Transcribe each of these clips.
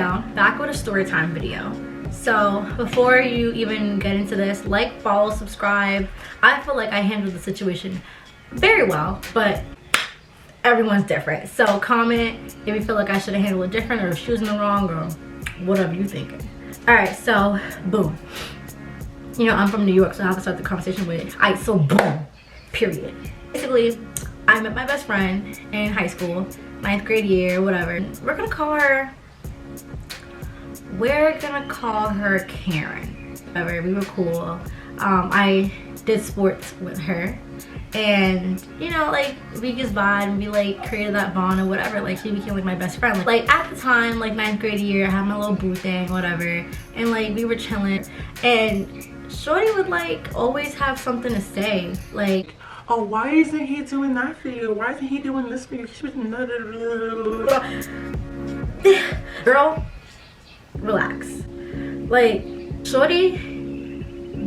down, back with a story time video. So before you even get into this, like, follow, subscribe. I feel like I handled the situation very well, but everyone's different. So comment if you feel like I should have handled it different, or if she was in the wrong, or whatever you thinking. Alright, so boom. You know, I'm from New York, so I have to start the conversation with, alright, so boom, period. Basically, I met my best friend in high school, 9th grade year, whatever. We're gonna call her Karen. Whatever, we were cool. I did sports with her, and you know, like, we just vibe, we like created that bond or whatever. Like, she became like my best friend. Like at the time, like 9th grade year, I had my little boo thing, whatever, and like we were chilling, and Shorty would like always have something to say, like, oh, why isn't he doing that for you? Why isn't he doing this for you? Girl, relax. Like, Shorty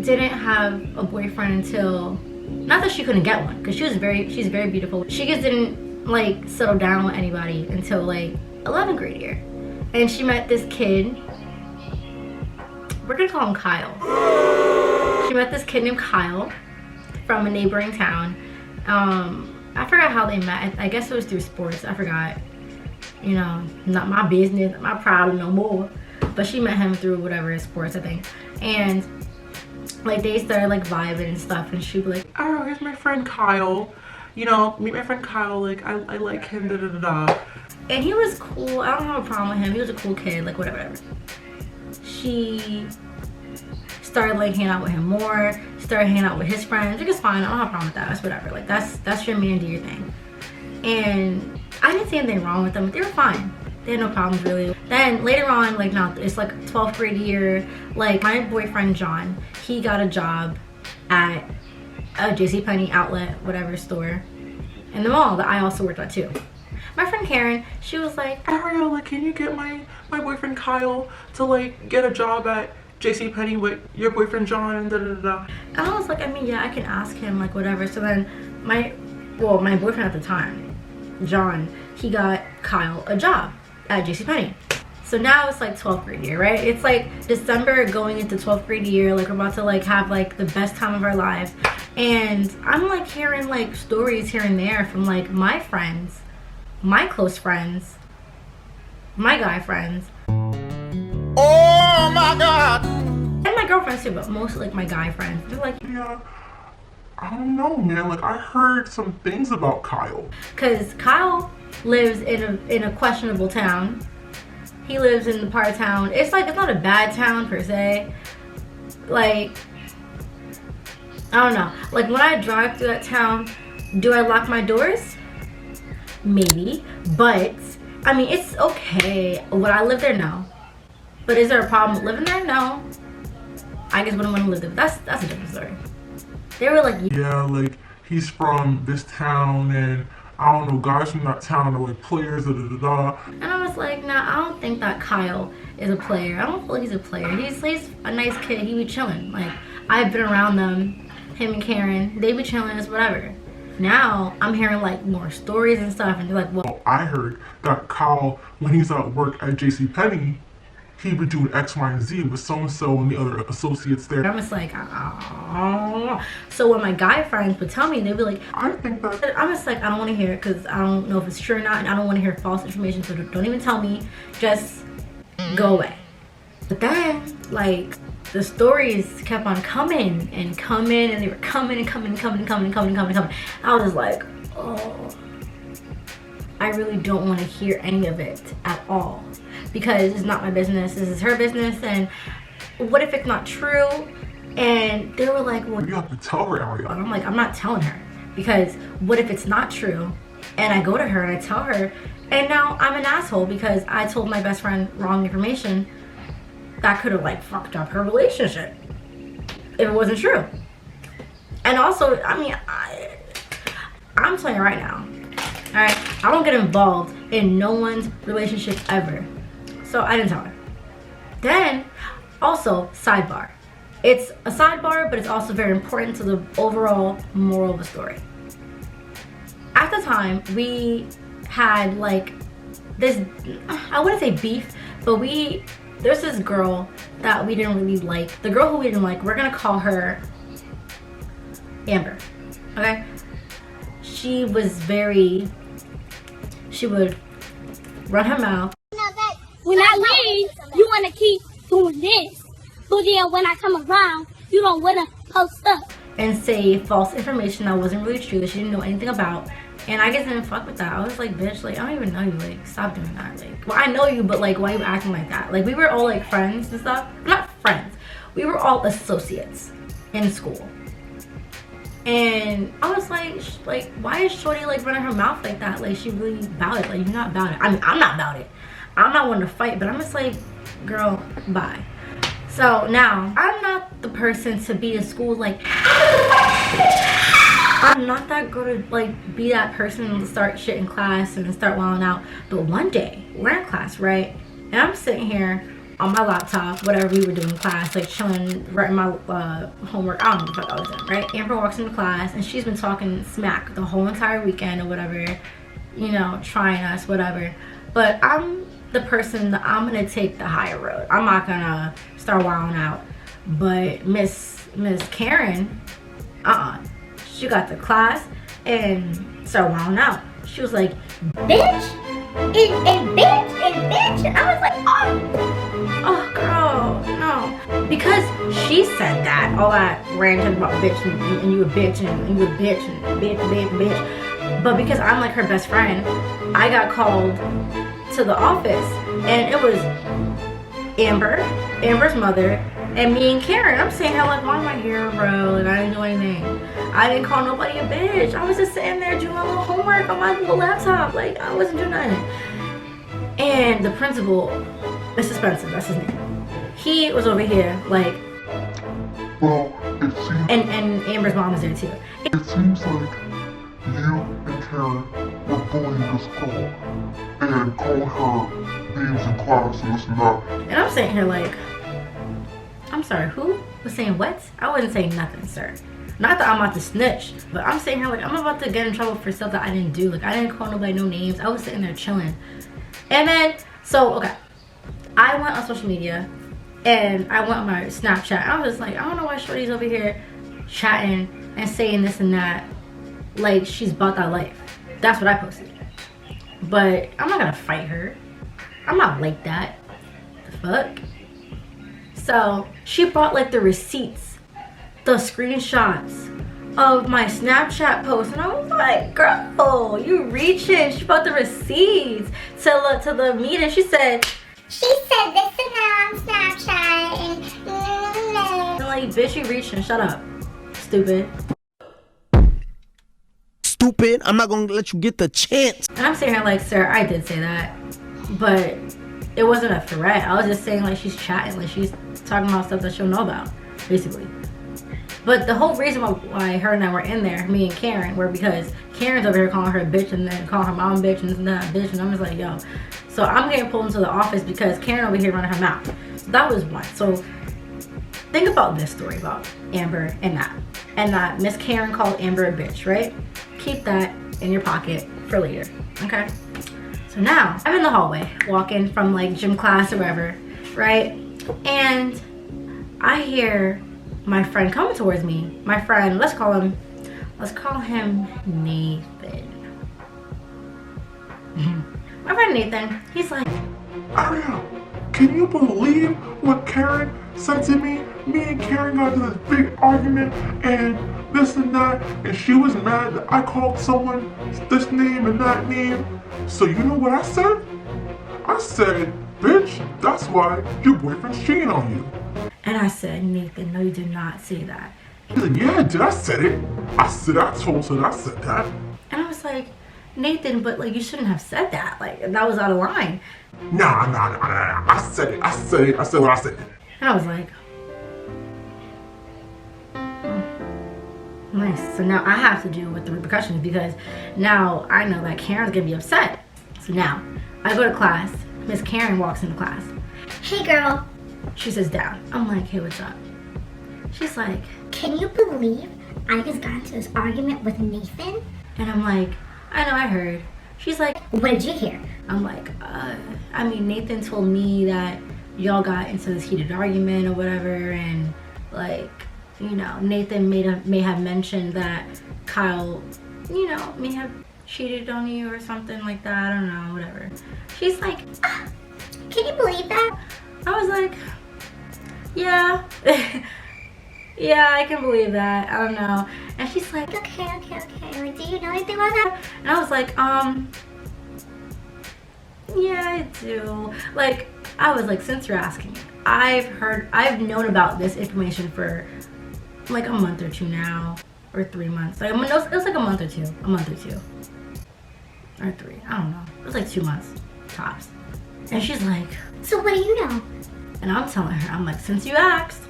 didn't have a boyfriend until, not that she couldn't get one, because she's very beautiful. She just didn't like settle down with anybody until like 11th grade year. And she met this kid, we're gonna call him Kyle. She met this kid named Kyle from a neighboring town. I forgot how they met. I guess it was through sports. I forgot. You know, not my business, not my problem no more. But she met him through whatever, sports, I think. And like they started like vibing and stuff, and she'd be like, oh, here's my friend Kyle. You know, meet my friend Kyle, like I like him, da da da da. And he was cool. I don't have a problem with him. He was a cool kid, like whatever. She started like hanging out with him more, started hanging out with his friends, which is fine. I don't have a problem with that. That's whatever. Like that's your man, do your thing. And I didn't see anything wrong with them. They were fine. They had no problems really. Then later on, like now it's like 12th grade year, like my boyfriend John, he got a job at a JCPenney outlet, whatever store, in the mall that I also worked at too. My friend Karen, she was like, Ariel, like, can you get my boyfriend Kyle to like get a job at JCPenney with your boyfriend John and da da da da. And I was like, I mean, yeah, I can ask him, like whatever. So then my boyfriend at the time, John, he got Kyle a job at JCPenney. So now it's like 12th grade year, right? It's like December going into 12th grade year, like we're about to like have like the best time of our lives. And I'm like hearing like stories here and there from like my friends, my close friends, my guy friends. Oh my God! And my girlfriends too, but mostly like my guy friends. They're like, yeah, I don't know, man. Like, I heard some things about Kyle. Cause Kyle lives in a questionable town. He lives in the part of town. It's like, it's not a bad town per se. Like, I don't know. Like when I drive through that town, do I lock my doors? Maybe, but I mean, it's okay. Would I live there? No. But is there a problem with living there? No. I just wouldn't want to live there. But that's a different story. They were like, yeah, like he's from this town, and I don't know, guys from that town are like players, da da da da. And I was like, nah, I don't think that Kyle is a player. I don't feel like he's a player. He's a nice kid. He be chilling. Like, I've been around them, him and Karen. They be chilling, it's whatever. Now I'm hearing like more stories and stuff, and they're like, well, I heard that Kyle, when he's at work at JCPenney, he would do X, Y, and Z with so-and-so and the other associates there. I'm just like, oh. So when my guy friends would tell me, they'd be like, I think that, I'm just like, I don't want to hear it because I don't know if it's true or not, and I don't want to hear false information, so don't even tell me, just go away. But then, like, the stories kept on coming, and they were coming and coming. I was just like, oh, I really don't want to hear any of it at all, because it's not my business. This is her business, and what if it's not true? And they were like, well, you have to tell her, Ariel. And I'm like, I'm not telling her, because what if it's not true? And I go to her and I tell her, and now I'm an asshole because I told my best friend wrong information that could have like fucked up her relationship if it wasn't true. And also, I mean, I'm telling you right now, all right, I don't get involved in no one's relationships ever, so I didn't tell her. Then also, sidebar, it's a sidebar, but it's also very important to the overall moral of the story. At the time, we had like this, I wouldn't say beef, But there's this girl that we didn't really like. The girl who we didn't like, we're gonna call her Amber, okay? She would run her mouth. When I leave, you want to keep doing this. But then when I come around, you don't want to post up. And say false information that wasn't really true, that she didn't know anything about. And I just didn't fuck with that. I was like, bitch, like, I don't even know you. Like, stop doing that. Like, well, I know you, but like, why are you acting like that? Like, we were all like friends and stuff. Not friends. We were all associates in school. And I was like, why is Shorty like running her mouth like that? Like, she really about it. Like, you're not about it. I mean, I'm not about it. I'm not one to fight, but I'm just like, girl, bye. So now, I'm not the person to be in school like, I'm not that girl to like be that person to start shit in class and start wilding out. But one day, we're in class, right? And I'm sitting here on my laptop, whatever we were doing in class, like chilling, writing my homework. I don't know what the fuck I was doing, right? Amber walks into class and she's been talking smack the whole entire weekend or whatever, you know, trying us, whatever. But I'm the person that I'm gonna take the higher road. I'm not gonna start wilding out. But Miss Karen, she got to class and started wilding out. She was like, bitch, and bitch, and bitch. And I was like, oh girl, no. Because she said that, all that ranting about bitch and you a bitch and you a bitch and bitch. But because I'm like her best friend, I got called to the office and it was Amber's mother, and me and Karen. I'm saying, hell, like, why am I here, bro? And I didn't do anything. I didn't call nobody a bitch. I was just sitting there doing my little homework on my little laptop. Like, I wasn't doing nothing. And the principal, Mr. Spencer, that's his name. He was over here, like, Well, it seems... And Amber's mom was there, too. It seems like you and Karen were bullying this girl and calling her names in class and this and that. And I'm sitting here like, I'm sorry, who was saying what? I wasn't saying nothing, sir. Not that I'm about to snitch, but I'm sitting here like, I'm about to get in trouble for stuff that I didn't do. Like, I didn't call nobody no names. I was sitting there chilling. And then, so, okay. I went on social media and I went on my Snapchat. I was just like, I don't know why Shorty's over here chatting and saying this and that. Like, she's about that life. That's what I posted. But I'm not gonna fight her. I'm not like that. The fuck? So she brought like the receipts, the screenshots of my Snapchat post, and I was like, girl, you reaching. She brought the receipts to the meeting. She said this and that on Snapchat and like, bitch, you reaching. Shut up, stupid. Stupid, I'm not gonna let you get the chance. And I'm sitting here like, sir, I did say that, but it wasn't a threat. I was just saying like, she's chatting, like she's talking about stuff that she'll know about, basically. But the whole reason why her and I were in there, me and Karen, were because Karen's over here calling her a bitch and then calling her mom a bitch and that bitch, and I'm just like, yo. So I'm getting pulled into the office because Karen over here running her mouth. So that was one. So think about this story about Amber and that Miss Karen called Amber a bitch, right? Keep that in your pocket for later, okay? So now I'm in the hallway walking from like gym class or whatever, right? And I hear my friend coming towards me. My friend, let's call him Nathan. My friend Nathan, he's like, Ariel, can you believe what Karen said to me? Me and Karen got into this big argument and this and that, and she was mad that I called someone this name and that name. So you know what I said? I said, bitch, that's why your boyfriend's cheating on you. and I said, Nathan, no, you did not say that. He's like, yeah, I did. I said it. I told her I said that. And I was like, Nathan, but like, you shouldn't have said that. Like, that was out of line. Nah. I said it. I said what I said. And I was like, oh, nice. So now I have to deal with the repercussions because now I know that Karen's gonna be upset. So now I go to class. Miss Karen walks into class. Hey girl, She sits down. I'm like, hey, what's up? She's like, can you believe I just got into this argument with Nathan? and I'm like, I know, I heard. She's like, What did you hear? I'm like, I mean, Nathan told me that y'all got into this heated argument or whatever, and like, you know, Nathan may have mentioned that Kyle, you know, may have cheated on you or something like that. I don't know, whatever. She's like, Can you believe that? I was like, yeah. Yeah, I can believe that. I don't know. And she's like, Okay. Like, do you know anything about that? and I was like, yeah, I do. Like, I was like, since you're asking, I've known about this information for like a month or two now, or 3 months. Like, it was like a month or two, or 3. I don't know. It was like 2 months tops. And she's like, So what do you know? and I'm telling her, I'm like, since you asked,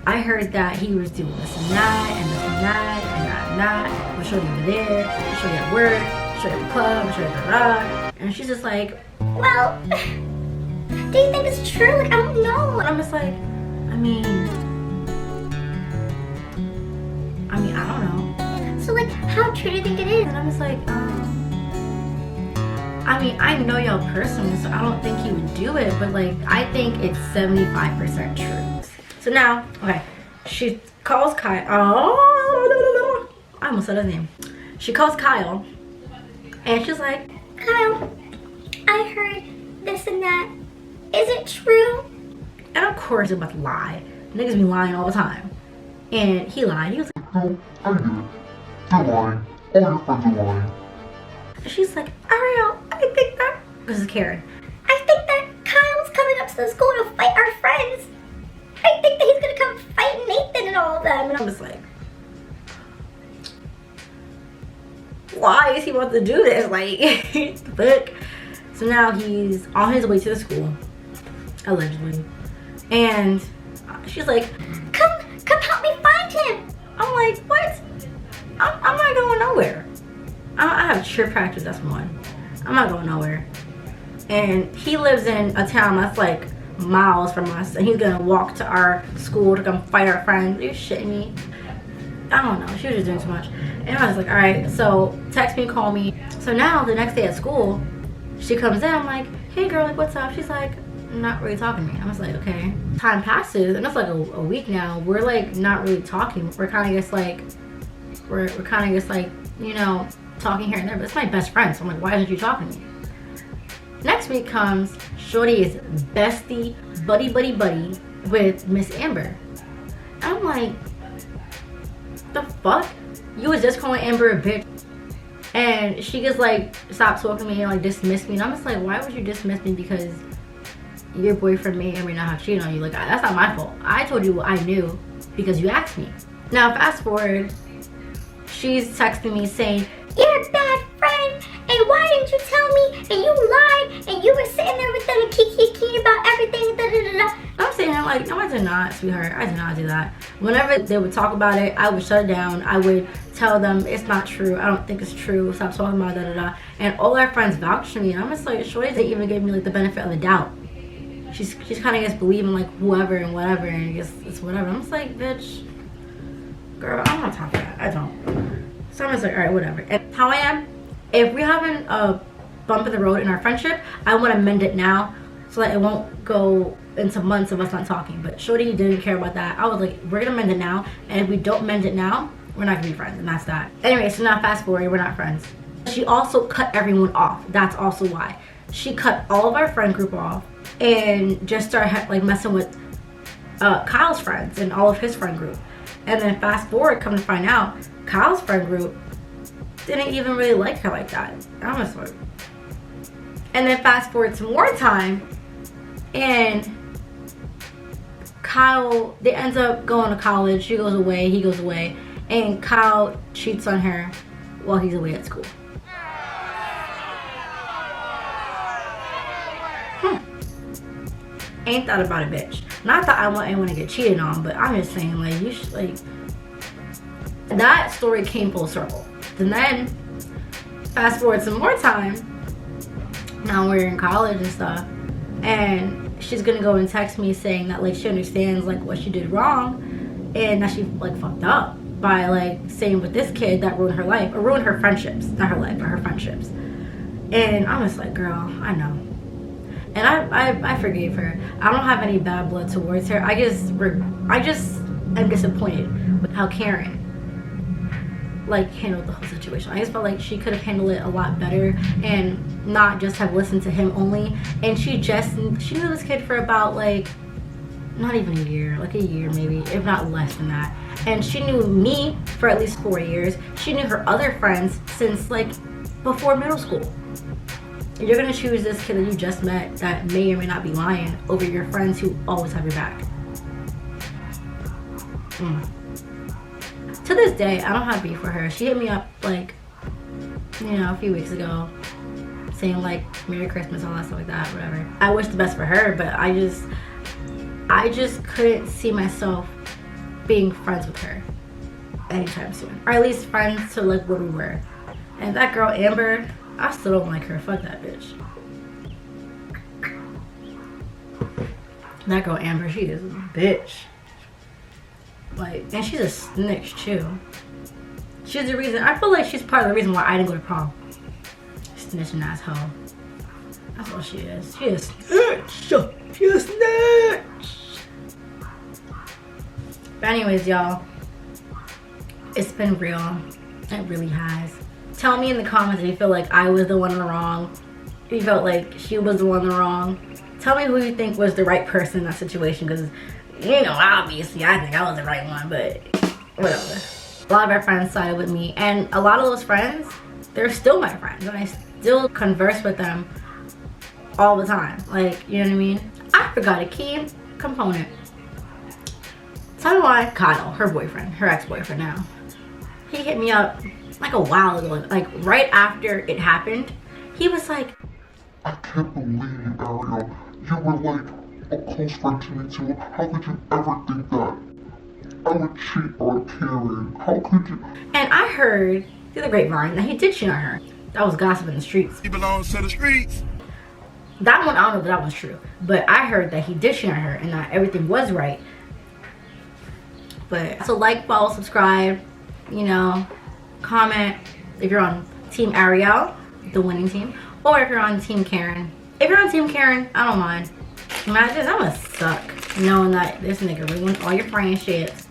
I heard that he was doing this and that, and this and that, and that and that. We'll show you over there, we'll show you at work, we'll show you at the club, we'll show you da. And she's just like, Well, do you think it's true? Like, I don't know. and I'm just like, I mean, I don't know. So, like, how true do you think it is? And I'm just like, I mean, I know y'all personally, so I don't think he would do it, but like, I think it's 75% true. So now, okay, she calls Kyle. Oh, I almost said his name. She calls Kyle, and she's like, Kyle, I heard this and that. Is it true? and of course he's about to lie. Niggas be lying all the time. And he lied. He was like, No, I get it. They're lying. All your friends are lying. she's like, Ariel, I think that, this is Karen. I think that Kyle's coming up to the school to fight our friends. I think that he's gonna come fight Nathan and all of them. And I'm just like, why is he about to do this? Like, fuck. So now he's on his way to the school, allegedly. And she's like, Come help me find him. I'm like, what? I'm not going nowhere. I have cheer practice, that's one. I'm not going nowhere. And he lives in a town that's like miles from us, and he's gonna walk to our school to come fight our friends. Are you shitting me? I don't know. She was just doing too much. And I was like, all right, so text me, call me. So now the next day at school, she comes in. I'm like, hey girl, like, what's up? She's like, not really talking to me. I was like, okay. Time passes, and it's like a week now. We're like not really talking. We're kind of just like, we're kind of just like, you know, talking here and there. But it's my best friend, so I'm like, why aren't you talking to me? Next week comes, shorty is bestie, buddy with Miss Amber. I'm like, the fuck? You was just calling Amber a bitch. And she just like stopped talking to me and like dismissed me. And I'm just like, why would you dismiss me because your boyfriend may or may not have cheated on you? Like, that's not my fault. I told you what I knew because you asked me. Now fast forward, she's texting me saying, You're a bad friend. And why didn't you tell me? And you lied. And you were sitting there with them and kiki about everything. Da, da, da, da. I'm sitting here like, no, I did not, sweetheart. I did not do that. Whenever they would talk about it, I would shut it down. I would tell them it's not true. I don't think it's true. Stop talking about it, And all our friends vouched for me. And I'm just like, shorty didn't even give me like the benefit of the doubt. She's kind of just believing like whoever and whatever, and it's whatever. I'm just like, bitch, girl, I'm not talking that. I don't. So I'm just like, all right, whatever. And how I am, if we're having a bump in the road in our friendship, I want to mend it now so that it won't go into months of us not talking. But shorty didn't care about that. I was like, we're gonna mend it now, and if we don't mend it now, we're not gonna be friends, and that's that. Anyway, so now fast forward, we're not friends. She also cut everyone off. That's also why. She cut all of our friend group off and just started like messing with Kyle's friends and all of his friend group. And then fast forward, come to find out, Kyle's friend group didn't even really like her like that. I was like, and then fast forward to more time, and Kyle, they ends up going to college. She goes away, he goes away, and Kyle cheats on her while he's away at school. Ain't that about a bitch? Not that I want anyone to get cheated on, but I'm just saying, like, you should, like, that story came full circle. And then fast forward some more time, now we're in college and stuff, and she's gonna go and text me saying that like she understands like what she did wrong and that she like fucked up by like saying with this kid that ruined her life, or ruined her friendships, not her life but her friendships. And I was like, girl, I know. And I forgave her. I don't have any bad blood towards her. I just am disappointed with how Karen like handled the whole situation. I just felt like she could have handled it a lot better and not just have listened to him only. And she knew this kid for about like not even a year, like a year maybe, if not less than that. And she knew me for at least 4 years. She knew her other friends since like before middle school. And you're gonna choose this kid that you just met that may or may not be lying over your friends who always have your back. To this day, I don't have beef for her. She hit me up like, you know, a few weeks ago saying like Merry Christmas, all that stuff like that, whatever. I wish the best for her, but I just couldn't see myself being friends with her anytime soon. Or at least friends to like what we were. And that girl Amber, I still don't like her. Fuck that bitch. That girl Amber, she is a bitch. Like, and she's a snitch too. She's the reason, I feel like she's part of the reason why I didn't go to prom. Snitching asshole. That's what she is. She is snitch. She is snitch. But anyways, y'all, it's been real. It really has. Tell me in the comments if you feel like I was the one in the wrong. If you felt like she was the one in the wrong. Tell me who you think was the right person in that situation, because, you know, obviously I think I was the right one, but whatever. A lot of our friends sided with me, and a lot of those friends, they're still my friends, and I still converse with them all the time. Like, you know what I mean? I forgot a key component. Tell me why Kyle, her boyfriend, her ex-boyfriend now, he hit me up like a while ago, like right after it happened. He was like, I can't believe, Ariel, you were like a close friend to me too. How could you ever think that I would cheat on Karen? How could you? And I heard through the grapevine that he did cheat on her. That was gossip in the streets. He belongs to the streets. That one, I don't know if that was true, but I heard that he did cheat on her and that everything was right. But so like, follow, subscribe, you know, comment if you're on Team Ariel, the winning team, or if you're on Team Karen. If you're on Team Karen, I don't mind. Imagine, that must suck knowing that this nigga ruined all your friendships.